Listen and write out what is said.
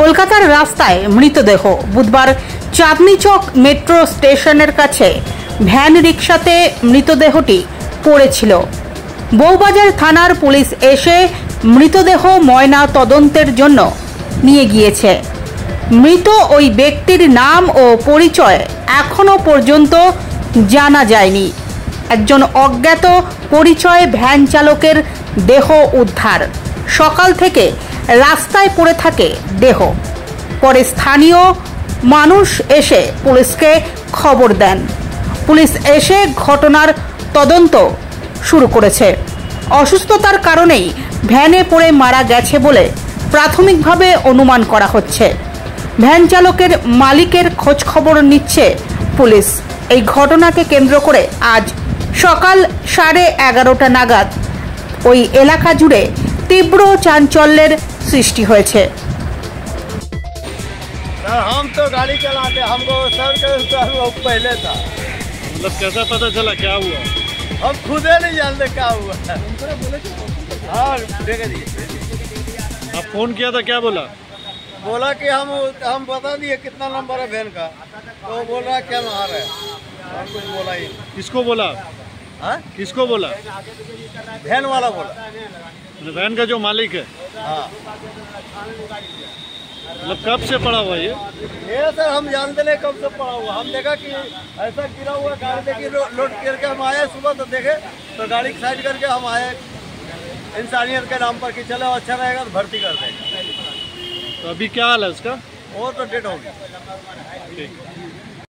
কলকাতার রাস্তায় মৃতদেহ বুধবার চাঁদনি চক মেট্রো স্টেশনের কাছে ভ্যান রিকশাতে মৃতদেহটি পড়েছিল। বউবাজার থানার পুলিশ এসে মৃতদেহ ময়না তদন্তের জন্য নিয়ে গিয়েছে। মৃত ওই ব্যক্তির নাম ও পরিচয় এখনো পর্যন্ত জানা যায়নি। একজন অজ্ঞাত পরিচয় ভ্যান চালকের দেহ উদ্ধার। সকাল থেকে রাস্তায় পড়ে থাকে দেহ। পরে স্থানীয় মানুষ এসে পুলিশকে খবর দেন। পুলিশ এসে ঘটনার তদন্ত শুরু করেছে। অসুস্থতার কারণেই ভ্যানে পড়ে মারা গেছে বলে প্রাথমিকভাবে অনুমান করা হচ্ছে। ভ্যান চালকের মালিকের খোঁজ খবর নিচ্ছে পুলিশ। এই ঘটনাকে কেন্দ্র করে আজ সকাল 11:30 নাগাদ ওই এলাকা জুড়ে তীব্র চাঞ্চল্যের সৃষ্টি হয়েছে। हम तो गाड़ी चलाते, हमको सर का पहले था। मतलब कैसा पता चला, क्या हुआ? हम खुद ही नहीं जानते क्या हुआ। हाँ आप फोन किया था, क्या बोला? बोला कि हम बता दिए कितना नंबर है वैन का, तो बोल रहा क्या मार है, और कुछ बोला ही। किसको बोला? हाँ किसको बोला? वैन वाला बोला। वैन का जो मालिक है। हाँ मतलब कब से पड़ा हुआ ये सर हम जानते नहीं कब से पड़ा हुआ। हम देखा कि ऐसा गिरा हुआ गाड़ी देखी, लोड करके हम आए सुबह, तो देखे तो गाड़ी साइड करके हम आए इंसानियत के नाम पर कि चलो अच्छा रहेगा तो भर्ती कर देंगे। तो अभी क्या हाल है उसका? वो तो डेड हो गया। ठीक।